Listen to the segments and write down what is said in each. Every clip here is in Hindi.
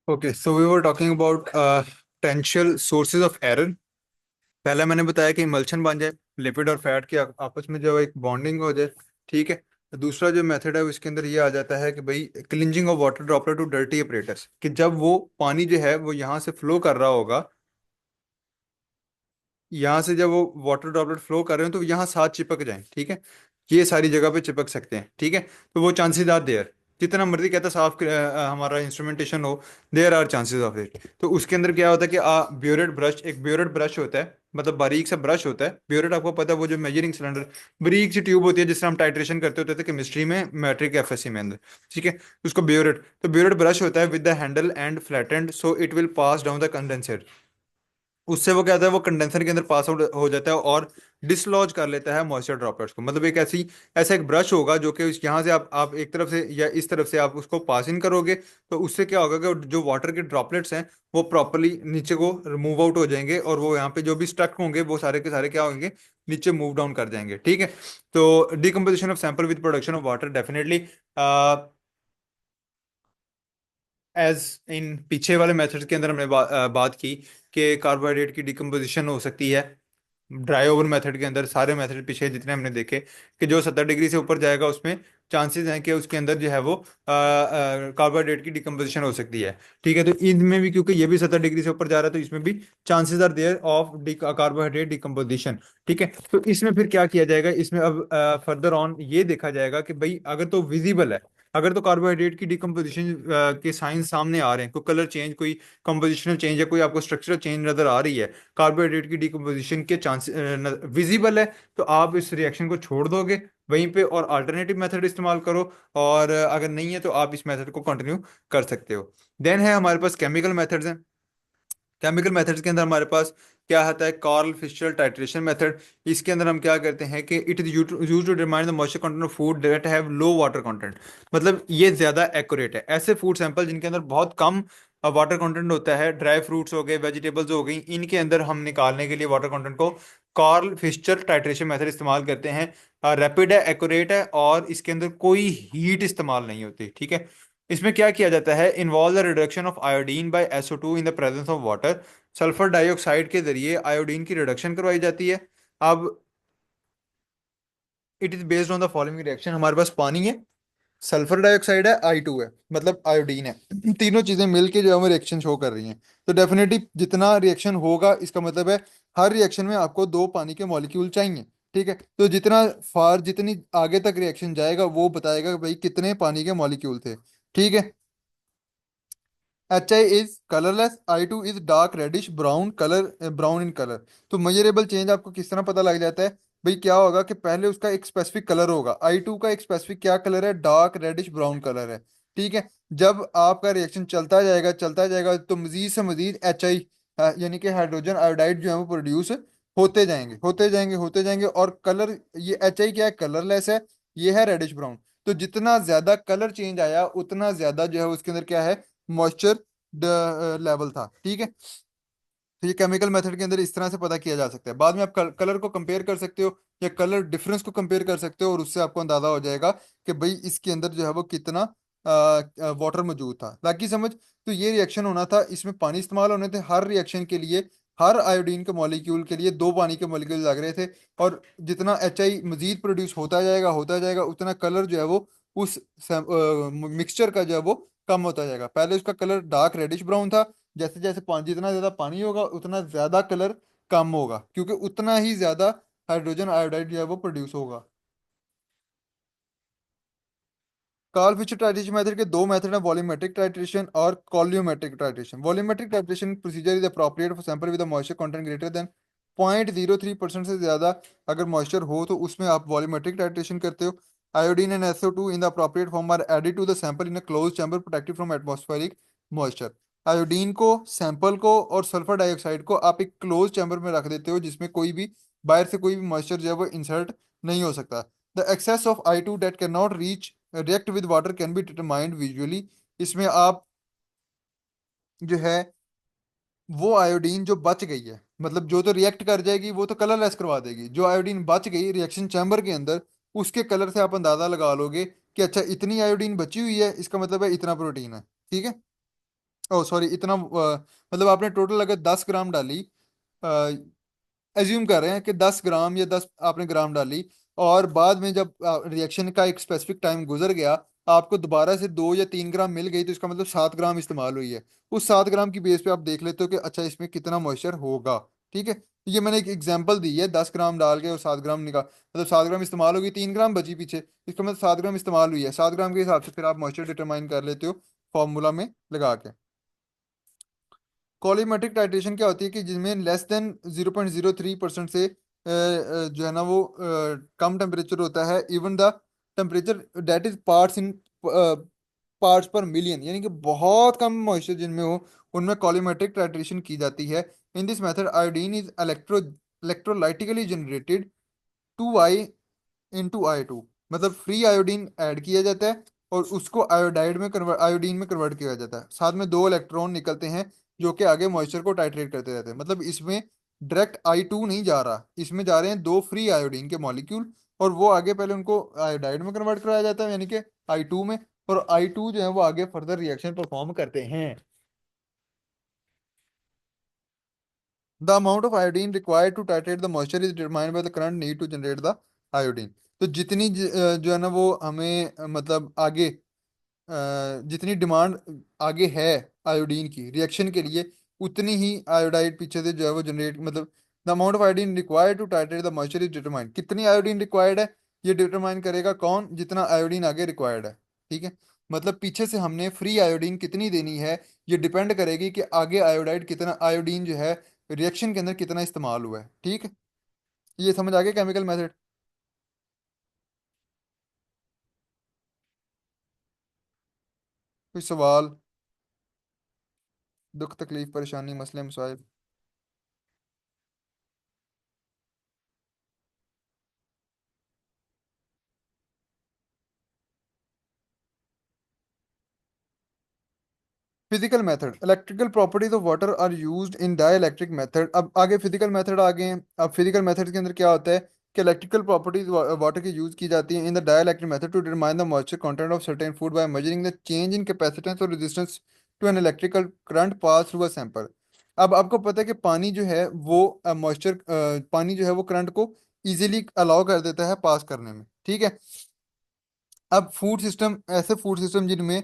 Okay, so we were talking about potential sources of error. पहला मैंने बताया कि इमल्शन बन जाए, लिपिड और फैट की आपस में जो एक बॉन्डिंग हो जाए। ठीक है। दूसरा जो मेथड है उसके अंदर ये आ जाता है कि भाई cleansing of water droplet to dirty apparatus, कि जब वो पानी जो है वो यहाँ से फ्लो कर रहा होगा, यहाँ से जब वो वाटर ड्रॉपलेट फ्लो कर रहे हो तो यहाँ साथ चिपक जाएं। ठीक है। ये सारी जगह पे चिपक सकते हैं। ठीक है। तो वो चांसेस आर देयर, जितना मर्जी कहता साफ हमारा इंस्ट्रूमेंटेशन हो, there are chances of it. तो उसके अंदर क्या होता है कि ब्योरेट ब्रश, एक ब्योरेट ब्रश होता है, मतलब बारीक सा ब्रश होता है। ब्योरेट आपको पता है, वो जो मेजरिंग सिलेंडर, बारीक सी ट्यूब होती है जिससे हम टाइट्रेशन करते होते थे केमिस्ट्री में, मैट्रिक एफएससी में अंदर। ठीक है। उसको ब्योरेट, तो ब्योरेट ब्रश होता है with the handle and flattened, so it will pass down the condenser. उससे वो क्या होता है, वो कंडेंसर के अंदर पास आउट हो जाता है और डिसलॉज कर लेता है मॉइस्चर ड्रॉपलेट्स को। मतलब एक ऐसी, ऐसा एक ब्रश होगा जो कि यहाँ से आप एक तरफ से या इस तरफ से आप उसको पास इन करोगे, तो उससे क्या होगा कि जो वाटर के ड्रॉपलेट्स हैं वो प्रॉपरली नीचे को मूव आउट हो जाएंगे, और वो यहाँ पे जो भी स्टक होंगे वो सारे के सारे क्या होंगे, नीचे मूव डाउन कर जाएंगे। ठीक है। तो decomposition of sample with production of water, definitely as in पीछे वाले मेथड्स के अंदर हमने बात की कि कार्बोहाइड्रेट की डिकम्पोजिशन हो सकती है ड्राई ओवन मेथड के अंदर। सारे मेथड पीछे जितने हमने देखे कि जो 70 डिग्री से ऊपर जाएगा उसमें चांसेस हैं कि उसके अंदर जो है वो कार्बोहाइड्रेट की डिकम्पोजिशन हो सकती है। ठीक है। तो इनमें भी क्योंकि ये भी 70 डिग्री से ऊपर जा रहा है तो इसमें भी chances are there of carbohydrate decomposition. ठीक है। तो इसमें फिर क्या किया जाएगा, इसमें अब फर्दर ऑन ये देखा जाएगा कि भाई अगर तो विजिबल है, अगर तो कार्बोहाइड्रेट की डिकम्पोजिशन के साइंस सामने आ रहे हैं, कोई कलर चेंज, कोई कंपोजिशनल चेंज है, कोई आपको स्ट्रक्चरल चेंज नजर आ रही है, कार्बोहाइड्रेट की डिकम्पोजिशन के चांस विजिबल है, तो आप इस रिएक्शन को छोड़ दोगे वहीं पे और अल्टरनेटिव मेथड इस्तेमाल करो। और अगर नहीं है तो आप इस मेथड को कंटिन्यू कर सकते हो। देन है हमारे पास केमिकल मेथड्स हैं। केमिकल मेथड्स के अंदर हमारे पास क्या आता है, कार्ल फिशर टाइट्रेशन मेथड। इसके अंदर हम क्या करते हैं कि it is use to determine the moisture content of food that have low water content. मतलब ये ज्यादा एक्यूरेट है, ऐसे फूड सैंपल जिनके अंदर बहुत कम वाटर कंटेंट होता है, ड्राई फ्रूट्स हो गए, वेजिटेबल्स हो गई, इनके अंदर हम निकालने के लिए वाटर कंटेंट को कार्ल फिशर टाइट्रेशन मेथड इस्तेमाल करते हैं। रैपिड है, एक्यूरेट है, और इसके अंदर कोई हीट इस्तेमाल नहीं होती। ठीक है। इसमें क्या किया जाता है, involve the reduction of iodine by SO2 in the presence of water. Sulphur dioxide के जरिए आयोडीन की रिडक्शन करवाई जाती है। अब it is based on the following reaction, हमारे पास पानी है, सल्फर डाइऑक्साइड है, I2 है, मतलब आयोडीन है। तीनों चीजें मिलके जो है वो रिएक्शन शो कर रही हैं। तो डेफिनेटली जितना रिएक्शन होगा इसका मतलब है हर रिएक्शन में आपको दो पानी के मॉलिक्यूल चाहिए। ठीक है। तो जितना फार जितनी आगे तक रिएक्शन जाएगा वो बताएगा कि भाई कितने पानी के मॉलिक्यूल थे। ठीक है। HI is colourless, I2 is dark reddish brown colour, brown in colour. तो मेजरेबल चेंज आपको किस तरह पता लग जाता है, भाई क्या होगा कि पहले उसका एक स्पेसिफिक कलर होगा, I2 का एक स्पेसिफिक क्या कलर है, डार्क रेडिश ब्राउन कलर है। ठीक है। जब आपका रिएक्शन चलता जाएगा तो मजीद से मजीद HI यानी कि हाइड्रोजन आयोडाइड जो है वो प्रोड्यूस होते जाएंगे और कलर, ये HI क्या है, कलरलेस है, ये है रेडिश ब्राउन। तो जितना ज्यादा कलर चेंज आया उतना ज्यादा जो है उसके अंदर क्या है, मॉइस्चर लेवल था। ठीक है। तो ये केमिकल मेथड के अंदर इस तरह से पता किया जा सकता है। बाद में आप कलर को कंपेयर कर सकते हो या कलर डिफरेंस को कंपेयर कर सकते हो और उससे आपको अंदाजा हो जाएगा कि भाई इसके अंदर जो है वो कितना वाटर मौजूद था। बाकी समझ। तो ये रिएक्शन होना था, इसमें पानी इस्तेमाल होने थे हर रिएक्शन के लिए। हर आयोडीन के मॉलिक्यूल के लिए दो पानी के मॉलिक्यूल लग रहे थे। और जितना HI मजीद प्रोड्यूस होता जाएगा उतना कलर जो है वो उस मिक्सचर का जो है वो कम होता जाएगा। पहले उसका कलर डार्क रेडिश ब्राउन था, जैसे जैसे पानी, जितना ज्यादा पानी होगा उतना ज्यादा कलर कम होगा, क्योंकि उतना ही ज्यादा हाइड्रोजन आयोडाइड जो है वो प्रोड्यूस होगा। कार्ल फिशर टाइट्रेशन मेथड के दो मेथड हैं, वॉल्यूमेट्रिक टाइट्रेशन और coulometric titration. Volumetric titration procedure is appropriate for sample with moisture content greater than 0.03% से ज्यादा अगर मॉइस्चर हो तो उसमें आप वॉल्यूमेट्रिक टाइट्रेशन करते हो। Iodine and SO2 in the appropriate form are added to the sample in a close chamber protected from atmospheric moisture. Iodine को, सैंपल को और सल्फर डाइऑक्साइड को आप एक क्लोज चैम्बर में रख देते हो जिसमें कोई भी बाहर से कोई भी मॉइस्चर जो है वो इंसर्ट नहीं हो सकता। The excess of I2 that can not reach react with water can be determined visually. इसमें आप जो है वो आयोडीन जो बच गई है, मतलब जो तो रिएक्ट कर जाएगी वो तो कलरलेस करवा देगी, जो आयोडीन बच गई रिएक्शन चैम्बर के अंदर उसके कलर से आप अंदाजा लगा लोगे कि अच्छा इतनी आयोडीन बची हुई है, इसका मतलब है इतना प्रोटीन है। ठीक है। ओ सॉरी, इतना मतलब आपने टोटल अगर 10 ग्राम डाली, एज्यूम कर रहे हैं कि 10 ग्राम या 10 आपने ग्राम डाली, और बाद में जब रिएक्शन का एक स्पेसिफिक टाइम गुजर गया, आपको दोबारा से 2 या 3 ग्राम मिल गई, तो इसका मतलब 7 ग्राम इस्तेमाल हुई है। उस 7 ग्राम की बेस पे आप देख लेते हो कि अच्छा इसमें कितना मॉइस्चर होगा। ठीक है, तो ये मैंने एक एग्जांपल दी है, 10 ग्राम डाल के और 7 ग्राम निकाल, मतलब 7 ग्राम इस्तेमाल होगी, 3 ग्राम बची पीछे, इसका मतलब 7 ग्राम इस्तेमाल हुई है। 7 ग्राम के हिसाब से फिर आप मॉइस्चर डिटरमाइन कर लेते हो फॉर्मूला में लगा के। कॉलीमेट्रिक टाइट्रेशन क्या होती है कि जिसमें लेस देन 0.03% से जो है ना वो कम टेम्परेचर होता है, even the temperature that is parts in parts per million, यानी कि बहुत कम मॉइस्चर जिनमें हो, उनमें कॉलीमेट्रिक टाइट्रेशन की जाती है। In this method iodine is electrolytically generated 2I into I2, मतलब फ्री आयोडीन ऐड किया जाता है और उसको आयोडीन में कन्वर्ट किया जाता है, साथ में 2 इलेक्ट्रॉन निकलते हैं जो कि आगे मॉइस्चर को टाइट्रेट करते रहते हैं। मतलब इसमें डायरेक्ट I2 नहीं जा रहा, इसमें जा रहे हैं 2 फ्री आयोडीन के मॉलिक्यूल, और वो आगे पहले उनको आयोडाइड में कन्वर्ट कराया जाता है, यानी कि I2 में, और I2 जो है वो आगे फर्दर रिएक्शन परफॉर्म करते हैं। The amount of iodine required to titrate the moisture is determined by the current need to generate the iodine. तो जितनी जो है ना वो हमें मतलब आगे जितनी डिमांड आगे है आयोडीन की रिएक्शन के लिए, उतनी ही आयोडाइड पीछे से जो है वो जनरेट, मतलब the amount of iodine required to titrate the moisture is determined, कितनी आयोडीन रिक्वायर्ड है, ये डिटरमाइन करेगा कौन, जितना आयोडीन आगे रिक्वायर्ड है। ठीक है, मतलब पीछे से हमने फ्री आयोडीन कितनी देनी है, ये डिपेंड करेगी कि आगे आयोडाइड कितना, आयोडीन जो है रिएक्शन के अंदर कितना इस्तेमाल हुआ है। ठीक है, ये समझ आ गया केमिकल मेथड। कोई सवाल, दुख तकलीफ परेशानी मसले मसाइल? Physical method, electrical properties of water are used in dielectric method. अब आगे फिजिकल मेथड आ गए हैं। अब फिजिकल मेथड के अंदर क्या होता है कि इलेक्ट्रिकल प्रॉपर्टीज वाटर की यूज की जाती है in the dielectric method to determine the moisture content of certain food by measuring the change in capacitance और resistance to an electrical current pass through a sample. अब आपको पता है कि पानी जो है वो मॉइस्चर, पानी जो है वो करंट को इजीली अलाउ कर देता है पास करने में। ठीक है, अब फूड सिस्टम, ऐसे फूड सिस्टम जिनमें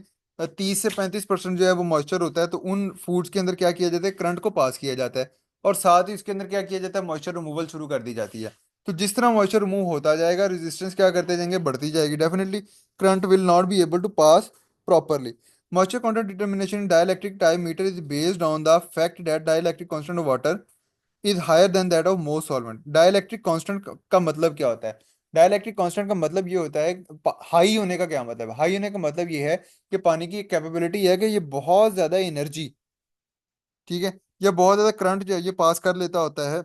30 से 35% जो है वो मॉइस्चर होता है, तो उन फूड्स के अंदर क्या किया जाता है, करंट को पास किया जाता है, और साथ ही इसके अंदर क्या किया जाता है, मॉइस्चर रिमूवल शुरू कर दी जाती है। तो जिस तरह मॉइस्चर रिमूव होता जाएगा, रेजिस्टेंस क्या करते जाएंगे, बढ़ती जाएगी, definitely current will not be able to pass properly. Moisture content determination in dielectric time meter is based on the fact that dielectric constant of water is higher than that of most solvent. Dielectric constant का मतलब क्या होता है? डाइलेक्ट्रिक कांस्टेंट का मतलब ये होता है, हाई होने का क्या मतलब है, हाई होने का मतलब ये है कि पानी की कैपेबिलिटी है कि ये बहुत ज्यादा एनर्जी, ठीक है, ये बहुत ज्यादा करंट जो है ये पास कर लेता होता है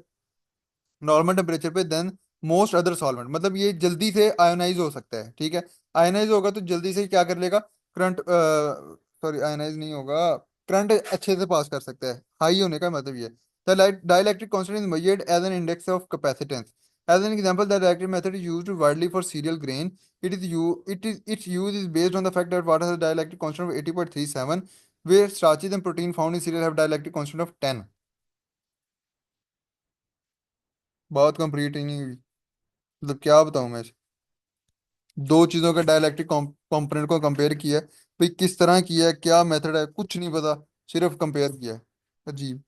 नॉर्मल टेम्परेचर पे देन मोस्ट अदर सॉल्वेंट, मतलब ये जल्दी से आयोनाइज हो सकता है। ठीक है, आयोनाइज होगा तो जल्दी से क्या कर लेगा, करंट, सॉरी आयोनाइज नहीं होगा, करंट अच्छे से पास कर सकता है, हाई होने का मतलब ये। The dielectric constant is measured as an index of capacitance. As an example, the dielectric method is used widely for cereal grain. Its use is based on the fact that water has a dielectric constant of 80.37, where starches and protein found in cereal have dielectric constant of 10। बहुत कंप्लीट ही नहीं हुई, मतलब क्या बताऊं मैं। दो चीजों के डाइलेक्ट्रिक कंपोनेंट को कंपेयर किया है, भाई किस तरह किया है, क्या मेथड है, कुछ नहीं पता, सिर्फ कंपेयर किया है। अजीब।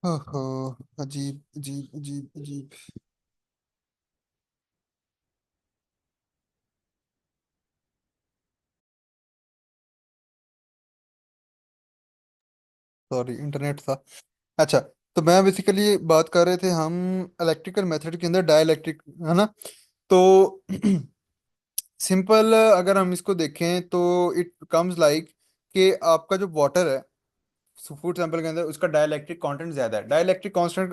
ओहो, अजीब अजीब अजीब अजीब। सॉरी, इंटरनेट था। अच्छा, तो मैं बेसिकली बात कर रहे थे हम इलेक्ट्रिकल मेथड के अंदर डाइलेक्ट्रिक, है ना? तो सिंपल अगर हम इसको देखें तो इट कम्स लाइक कि आपका जो वाटर है फूड सैंपल के अंदर उसका डाइलेक्ट्रिक कांटेंट ज्यादा है। डाइलेक्ट्रिक कांस्टेंट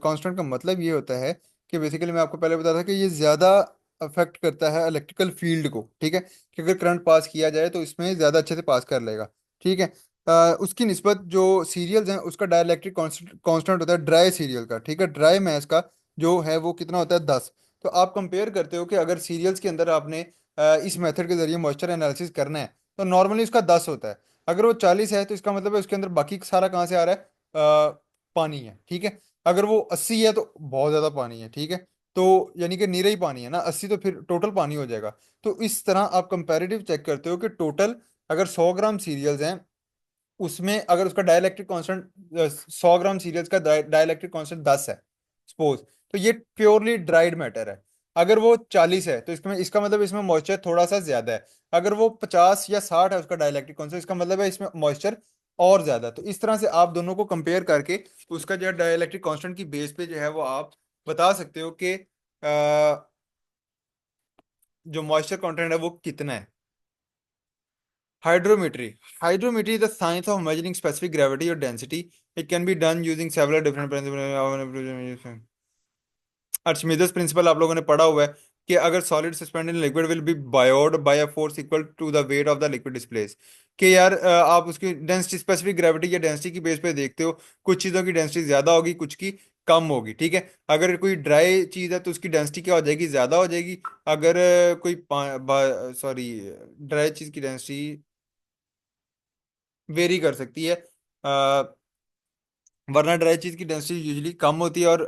कांस्टेंट का मतलब ये होता है कि बेसिकली मैं आपको पहले बता था कि ये ज्यादा अफेक्ट करता है इलेक्ट्रिकल फील्ड को, ठीक है, कि अगर करंट पास किया जाए तो इसमें ज्यादा अच्छे से पास कर लेगा, ठीक है। उसकी निस्बत जो सीरियल्स हैं उसका डाइलेक्ट्रिक कांस्टेंट होता है ड्राई सीरियल का, ठीक है, ड्राई मैस का जो है वो कितना होता है 10। तो आप कंपेयर करते हो कि अगर सीरियल्स के अंदर आपने इस मेथड के जरिए मॉइस्चर एनालिसिस करना है तो नॉर्मली उसका 10 होता है। अगर वो 40 है तो इसका मतलब है उसके अंदर बाकी सारा कहाँ से आ रहा है, पानी है, ठीक है। अगर वो 80 है तो बहुत ज्यादा पानी है, ठीक है। तो यानी कि नीरा ही पानी है ना 80, तो फिर टोटल पानी हो जाएगा। तो इस तरह आप कंपैरेटिव चेक करते हो कि टोटल अगर 100 ग्राम सीरियल्स हैं उसमें अगर उसका डाइलेक्ट्रिक कांस्टेंट 100 ग्राम सीरियल्स का डाइलेक्ट्रिक कांस्टेंट 10 है सपोज, तो ये प्योरली ड्राइड मैटर है। अगर वो 40 है तो इसका मतलब इसमें मॉइस्चर थोड़ा सा ज्यादा है। अगर वो 50 या 60 है उसका डाइलेक्ट्रिक कांस्टेंट, इसका मतलब है इसमें मॉइस्चर और ज्यादा है। तो इस तरह से आप दोनों को कंपेयर करके उसका जो है डाइलेक्ट्रिक कांस्टेंट की बेस पे जो है वो आप बता सकते हो कि जो मॉइस्चर कंटेंट है वो कितना है। Hydrometry. Hydrometry is the science of measuring specific gravity or density. It can be done using several different principles. Archimedes principle आप लोगों ने पढ़ा हुआ है कि अगर solid suspended in liquid will be buoyed by a force equal to the weight of the liquid displaced. कि यार आप उसकी डेंसिटी स्पेसिफिक ग्रेविटी या डेंसिटी की बेस पे देखते हो, कुछ चीज़ों की डेंसिटी ज़्यादा होगी, कुछ की कम होगी, ठीक है। अगर कोई ड्राई चीज़ है तो उसकी डेंसिटी क्या हो जाएगी, ज़्यादा हो जाएगी। अगर कोई सॉरी ड्राई चीज़ की डेंसिटी वेरी कर सकती है, वरना ड्राई चीज की डेंसिटी यूजुअली कम होती है। और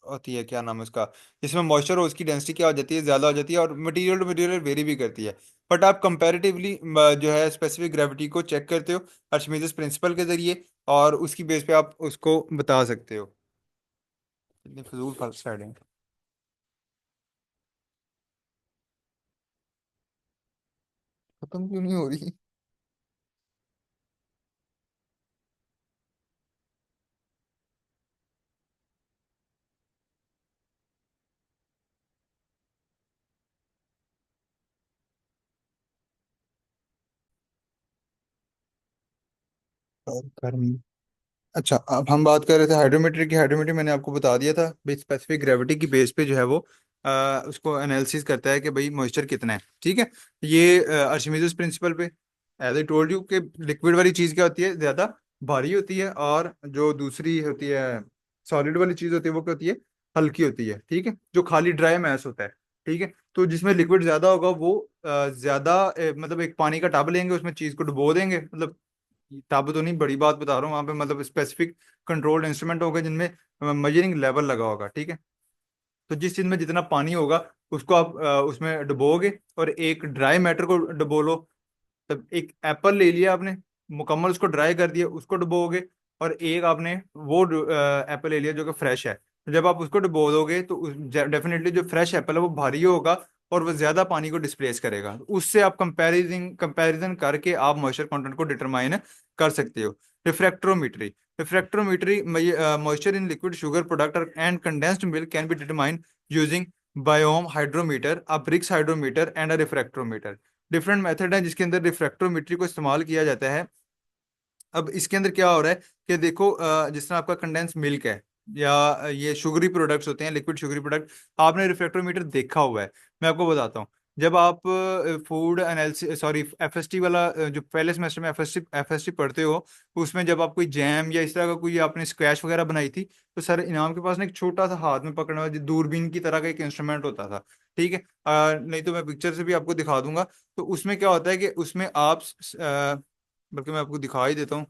होती है क्या नाम है उसका, जिसमें मॉइस्चर हो उसकी डेंसिटी क्या हो जाती है, ज्यादा हो जाती है। और मटेरियल टू मटेरियल वेरी भी करती है। बट आप कंपैरेटिवली जो है स्पेसिफिक ग्रेविटी को चेक करते हो अर्चिमेदस प्रिंसिपल के जरिए, और उसकी बेस पे आप उसको बता सकते हो। कितनी फजूल फालतू साइड है। खत्म क्यों नहीं हो रही। और गर्मी। अच्छा, अब हम बात कर रहे थे हाइड्रोमेट्री की। हाइड्रोमेट्री मैंने आपको बता दिया था भाई, स्पेसिफिक ग्रेविटी की बेस पे जो है वो उसको एनालिसिस करता है कि भाई मॉइस्चर कितना है, ठीक है। ये अर्शिमिदस प्रिंसिपल पे एज आई टोल्ड यू कि लिक्विड वाली चीज़ क्या होती है, ज़्यादा भारी होती है, और जो दूसरी होती है सॉलिड वाली चीज़ होती है वो क्या होती है, हल्की होती है, ठीक है, जो खाली ड्राई मैस होता है, ठीक है। तो जिसमें लिक्विड ज़्यादा होगा वो ज़्यादा मतलब एक पानी का टब लेंगे, उसमें चीज़ को डुबो देंगे, मतलब किताब तो नहीं, बड़ी बात बता रहा हूँ, वहां पे मतलब स्पेसिफिक कंट्रोल्ड इंस्ट्रूमेंट होगा जिनमें मेजरिंग लेवल लगा होगा, ठीक है। तो जिस चीज में जितना पानी होगा उसको आप उसमें डुबोगे, और एक ड्राई मैटर को डुबो लो। तब एक एप्पल ले लिया आपने, मुकम्मल उसको ड्राई कर दिया, उसको डुबोगे। और एक आपने वो एप्पल ले लिया जो कि फ्रेश है, तो जब आप उसको डुबो दोगे तो डेफिनेटली जो फ्रेश एप्पल है वो भारी होगा, और वो ज्यादा पानी को डिस्प्लेस करेगा। तो उससे आप कंपैरिजन करके आप मॉइस्चर कंटेंट को डिटरमाइन कर सकते हो। Refractometry. Refractometry moisture in liquid sugar product and condensed milk can be determine using Baume hydrometer, a Brix hydrometer and a refractometer. Different method है जिसके अंदर रिफ्रैक्ट्रोमेट्री को इस्तेमाल किया जाता है। अब इसके अंदर क्या हो रहा है कि देखो जिस तरह आपका कंडेंस मिल्क है, या ये शुगरी प्रोडक्ट्स होते हैं, लिक्विड शुगरी प्रोडक्ट, आपने रिफ्रैक्ट्रोमीटर देखा हुआ है। मैं आपको बताता हूँ। जब आप फूड एनालिसिस सॉरी एफएसटी वाला जो पहले सेमेस्टर में एफएसटी पढ़ते हो, उसमें जब आप कोई जैम या इस तरह का कोई आपने स्क्वैश वगैरह बनाई थी, तो सर इनाम के पास ना एक छोटा सा हाथ में पकड़ने वाला दूरबीन की तरह का एक इंस्ट्रूमेंट होता था, ठीक है। नहीं तो मैं पिक्चर से भी आपको दिखा दूंगा। तो उसमें क्या होता है कि उसमें आप बल्कि मैं आपको दिखा ही देता हूँ।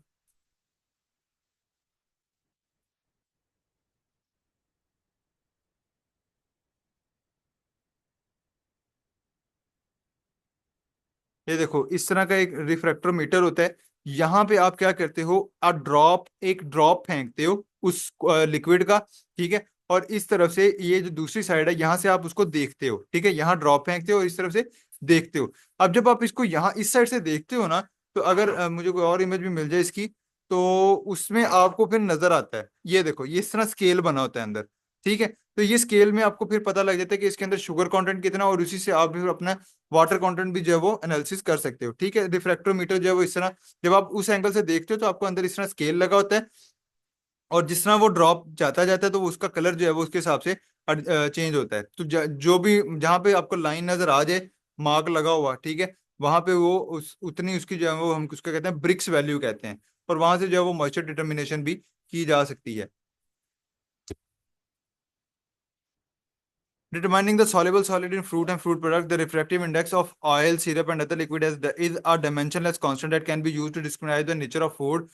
ये देखो इस तरह का एक रिफ्रैक्टोमीटर होता है। यहाँ पे आप क्या करते हो, आप एक ड्रॉप फेंकते हो उस लिक्विड का, ठीक है। और इस तरफ से ये जो दूसरी साइड है यहाँ से आप उसको देखते हो, ठीक है, यहाँ ड्रॉप फेंकते हो और इस तरफ से देखते हो। अब जब आप इसको यहाँ इस साइड से देखते हो ना, तो अगर मुझे कोई और इमेज भी मिल जाए इसकी, तो उसमें आपको फिर नजर आता है, ये देखो ये इस तरह स्केल बना होता है अंदर, ठीक है। तो ये स्केल में आपको फिर पता लग जाता है कि इसके अंदर शुगर कंटेंट कितना, और उसी से आप फिर अपना वाटर कंटेंट भी जो है वो एनालिसिस कर सकते हो। ठीक है, रिफ्रैक्टोमीटर जो है वो इस तरह, जब आप उस एंगल से देखते हो तो आपको अंदर इस तरह स्केल लगा होता है, और जिस तरह वो ड्रॉप जाता जाता है तो वो उसका कलर जो है वो उसके हिसाब से चेंज होता है। तो जो भी जहाँ पे आपको लाइन नजर आ जाए, मार्क लगा हुआ, ठीक है, वहां पे वो उस उतनी उसकी जो है वो हम उसका कहते हैं ब्रिक्स वैल्यू कहते हैं, और वहां से जो है वो मॉइस्चर डिटर्मिनेशन भी की जा सकती है। Determining the soluble solid in fruit and fruit product, the refractive index of oil, syrup, and other liquid is a dimensionless constant that can be used to describe the nature of food.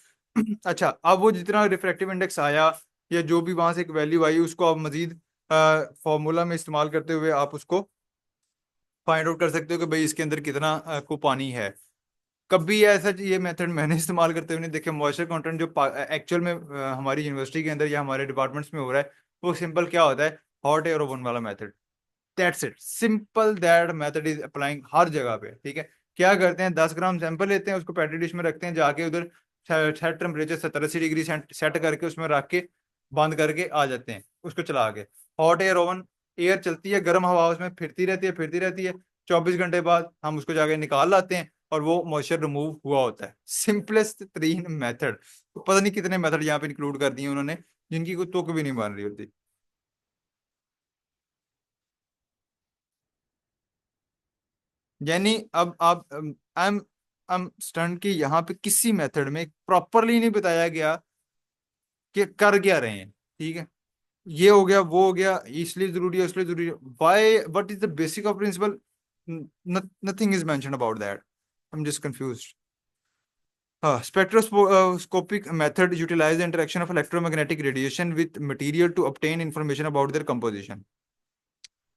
अच्छा, अब वो जितना रिफ्रैक्टिव इंडेक्स आया या जो भी वहां से एक वैल्यू आई, उसको आप मजीद फॉर्मूला में इस्तेमाल करते हुए आप उसको फाइंड आउट कर सकते हो कि भाई इसके अंदर कितना को पानी है। कभी ऐसा ये मेथड मैंने इस्तेमाल करते हुए नहीं देखे। मॉइस्चर कंटेंट जो एक्चुअल में हमारी यूनिवर्सिटी के अंदर या हमारे डिपार्टमेंट्स में हो रहा है, वो सिंपल क्या होता है, हॉट एयर ओवन वाला method. That's it, simple that method is applying हर जगह पे। ठीक है, क्या करते हैं, 10 ग्राम सैंपल लेते हैं, उसको पेट्री डिश में रखते हैं, जाके उधर सेट टेम्परेचर 70-80 डिग्री सेट करके उसमें रख के बंद करके आ जाते हैं उसको चला के। हॉट एयर ओवन, एयर चलती है, गर्म हवा उसमें फिरती रहती है। 24 घंटे बाद हम उसको जाके निकाल लाते हैं और वो मॉइस्चर रिमूव हुआ होता है। सिंपलेस्ट तरीन मेथड। तो पता नहीं कितने मेथड यहाँ पे इंक्लूड कर दिए उन्होंने, जिनकी कोई तुक भी नहीं मान रही होती। यानी अब आप आई एम स्टन के यहाँ पे किसी मेथड में प्रॉपरली नहीं बताया गया कि कर क्या रहे हैं। ठीक है, ये हो गया, वो हो गया, इसलिए जरूरी है, इसलिए जरूरी है, why, what is the basic of principle, nothing is mention about that. I am just confused. हाँ, spectroscopic method utilize the interaction of electromagnetic radiation with material to obtain information about their composition।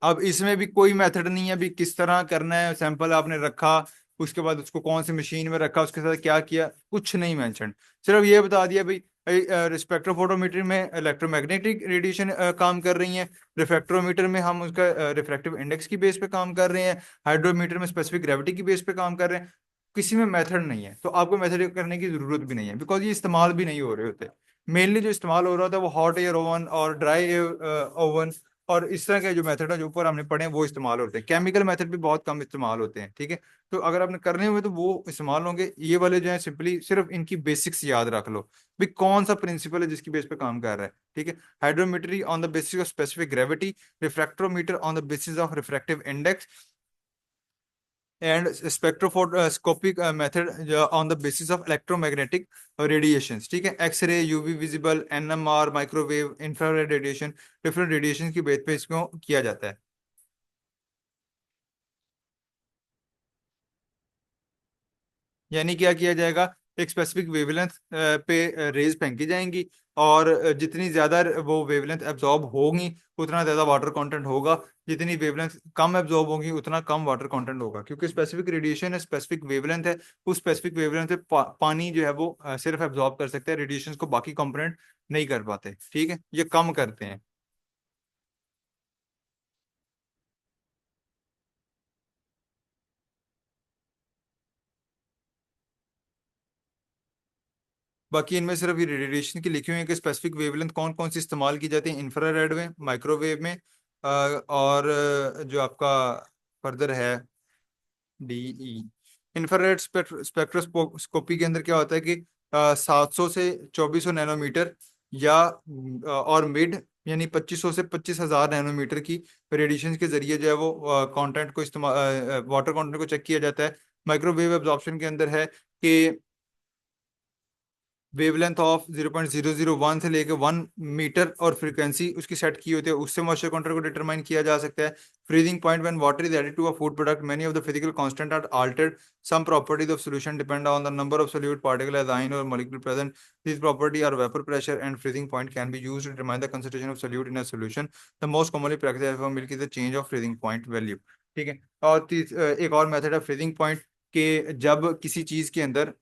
अब इसमें भी कोई मेथड नहीं है भी किस तरह करना है। सैंपल आपने रखा, उसके बाद उसको कौन सी मशीन में रखा, उसके साथ क्या किया, कुछ नहीं मेंशन। सिर्फ ये बता दिया भाई स्पेक्ट्रोफोटोमीटर में इलेक्ट्रोमैग्नेटिक रेडिएशन काम कर रही है, रिफ्रैक्टोमीटर में हम उसका रिफ्रैक्टिव इंडेक्स की बेस पे काम कर रहे हैं, हाइड्रोमीटर में स्पेसिफिक ग्रेविटी की बेस पे काम कर रहे हैं। किसी में मेथड नहीं है, तो आपको मेथड करने की जरूरत भी नहीं है, बिकॉज ये इस्तेमाल भी नहीं हो रहे होते। मेनली जो इस्तेमाल हो रहा होता है वो हॉट एयर ओवन और ड्राई एयर ओवन, और इस तरह के जो मेथड है जो ऊपर हमने पढ़े हैं वो इस्तेमाल होते हैं। केमिकल मेथड भी बहुत कम इस्तेमाल होते हैं। ठीक है, तो अगर आपने करने हुए तो वो इस्तेमाल होंगे। ये वाले जो है सिंपली सिर्फ इनकी बेसिक्स याद रख लो भी कौन सा प्रिंसिपल है जिसकी बेस पे काम कर रहा है। ठीक है, हाइड्रोमेट्री on the basis of specific gravity, refractometer on the basis of refractive index, and spectroscopic method on the basis of electromagnetic radiations। ठीक है, X ray, UV visible, NMR, microwave, infrared radiation, different radiation की बेस पे इसको किया जाता है। यानी क्या किया जाएगा, एक स्पेसिफिक वेवलेंथ पे रेज फेंकी जाएंगी, और जितनी ज्यादा वो वेवलेंथ एब्जॉर्ब होगी उतना ज्यादा वाटर कंटेंट होगा, जितनी वेवलेंथ कम एब्जॉर्ब होगी उतना कम वाटर कंटेंट होगा, क्योंकि स्पेसिफिक रेडिएशन है, स्पेसिफिक वेवलेंथ है। उस स्पेसिफिक वेवलेंथ पे पानी जो है वो सिर्फ एब्जॉर्ब कर सकता है, रेडिएशन को बाकी कंपोनेंट नहीं कर पाते। ठीक है, ये कम करते हैं। बाकी इनमें सिर्फ ये रेडिएशन की लिखी हुई है कि स्पेसिफिक वेवलेंथ कौन कौन सी इस्तेमाल की जाती है, इंफ्रारेड में, माइक्रोवेव में, और जो आपका फर्दर है डीई। इंफ्रारेड स्पेक्ट्रोस्कोपी के अंदर क्या होता है कि 700 से 2400 नैनोमीटर, या और मिड यानी 2500 से 25,000 नैनोमीटर की रेडिएशन के जरिए जो है वो कंटेंट को इस्तेमाल, वाटर कंटेंट को चेक किया जाता है। माइक्रोवेव एब्जॉर्प्शन के अंदर है कि वेवलेंथ ऑफ 0.001 से लेके 1 मीटर, और फ्रीक्वेंसी उसकी सेट की होती है, उससे मॉइस्चर कंटेंट को डिटरमाइन किया जा सकता है। Freezing point when water is added to a food product, many of the physical constant are altered, some properties of solution depend on the number of solute particle as ion or molecule present, these properties are vapor pressure and freezing point can be used to determine the concentration of solute in a solution, the most commonly practiced for milk is the change of freezing point value। ठीक है, और एक और मेथड है फ्रीजिंग पॉइंट, के जब किसी चीज के अंदर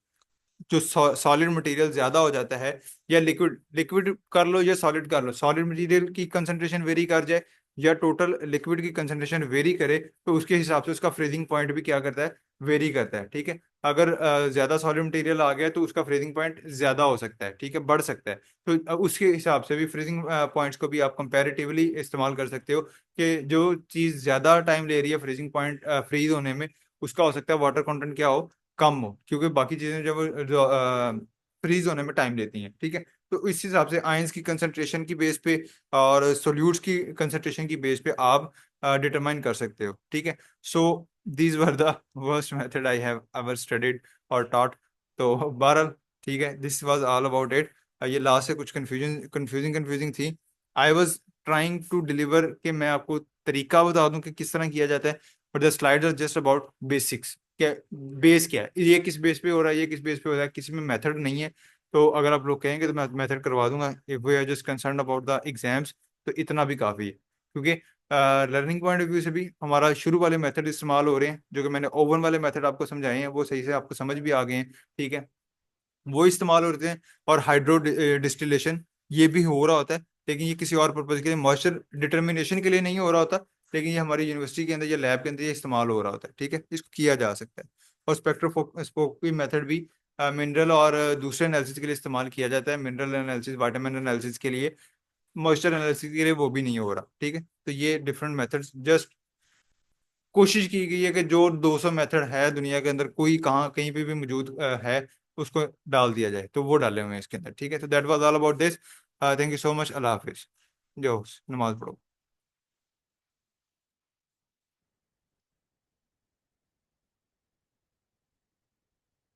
जो सॉलिड मटेरियल ज्यादा हो जाता है, या लिक्विड लिक्विड कर लो या सॉलिड कर लो, सॉलिड मटेरियल की कंसंट्रेशन वेरी कर जाए या टोटल लिक्विड की कंसंट्रेशन वेरी करे, तो उसके हिसाब से उसका फ्रीजिंग पॉइंट भी क्या करता है, वेरी करता है। ठीक है, अगर ज्यादा सॉलिड मटेरियल आ गया तो उसका फ्रीजिंग पॉइंट ज्यादा हो सकता है, ठीक है, बढ़ सकता है। तो उसके हिसाब से भी फ्रीजिंग पॉइंट्स को भी आप कंपैरेटिवली इस्तेमाल कर सकते हो, कि जो चीज़ ज्यादा टाइम ले रही है फ्रीजिंग पॉइंट फ्रीज होने में, उसका हो सकता है वाटर कंटेंट क्या हो, कम हो, क्योंकि बाकी चीजें जो फ्रीज होने में टाइम लेती हैं, ठीक है। तो इस हिसाब से आयंस की कंसंट्रेशन की बेस पे और सोल्यूट्स की कंसंट्रेशन की बेस पे आप डिटरमाइन कर सकते हो, ठीक है। So these were the worst method I have ever studied और टॉट। तो बहरहाल ठीक है, this was all about it. ये लास्ट से कुछ कंफ्यूजिंग थी। I was trying to deliver कि मैं आपको तरीका बता दूं कि किस तरह किया जाता है, but the slides are just about basics. क्या बेस क्या है, ये किस बेस पे हो रहा है, ये किस बेस पे हो रहा है, किसी में मेथड नहीं है। तो अगर आप लोग कहेंगे तो मैं मेथड करवा दूंगा, if we are just concern about the exams, तो इतना भी काफ़ी है। क्योंकि लर्निंग पॉइंट ऑफ व्यू से भी हमारा शुरू वाले मेथड इस्तेमाल हो रहे हैं, जो कि मैंने ओवन वाले मेथड आपको समझाए हैं, वो सही से आपको समझ भी आ गए हैं, ठीक है, वो इस्तेमाल होते हैं। और हाइड्रो डिस्टिलेशन ये भी हो रहा होता है, लेकिन ये किसी और पर्पज के लिए, मॉइस्चर डिटर्मिनेशन के लिए नहीं हो रहा होता, लेकिन ये हमारी यूनिवर्सिटी के अंदर या लैब के अंदर ये इस्तेमाल हो रहा होता है, ठीक है, इसको किया जा सकता है। और स्पेक्ट्रोस्कोपी मेथड भी मिनरल और दूसरे एनालिसिस के लिए इस्तेमाल किया जाता है, मिनरल एनालिसिस, विटामिन एनालिसिस के लिए, मॉइस्चर एनालिसिस के लिए वो भी नहीं हो रहा, ठीक है। तो ये डिफरेंट मेथड्स, जस्ट कोशिश की गई है कि जो 200 मेथड है दुनिया के अंदर, कोई कहाँ कहीं पे भी मौजूद है, उसको डाल दिया जाए, तो वो डाले हुए हैं इसके अंदर, ठीक है। तो that was all about this. Thank you so much. अल्लाह हाफिज। जो नमाज पढ़ो।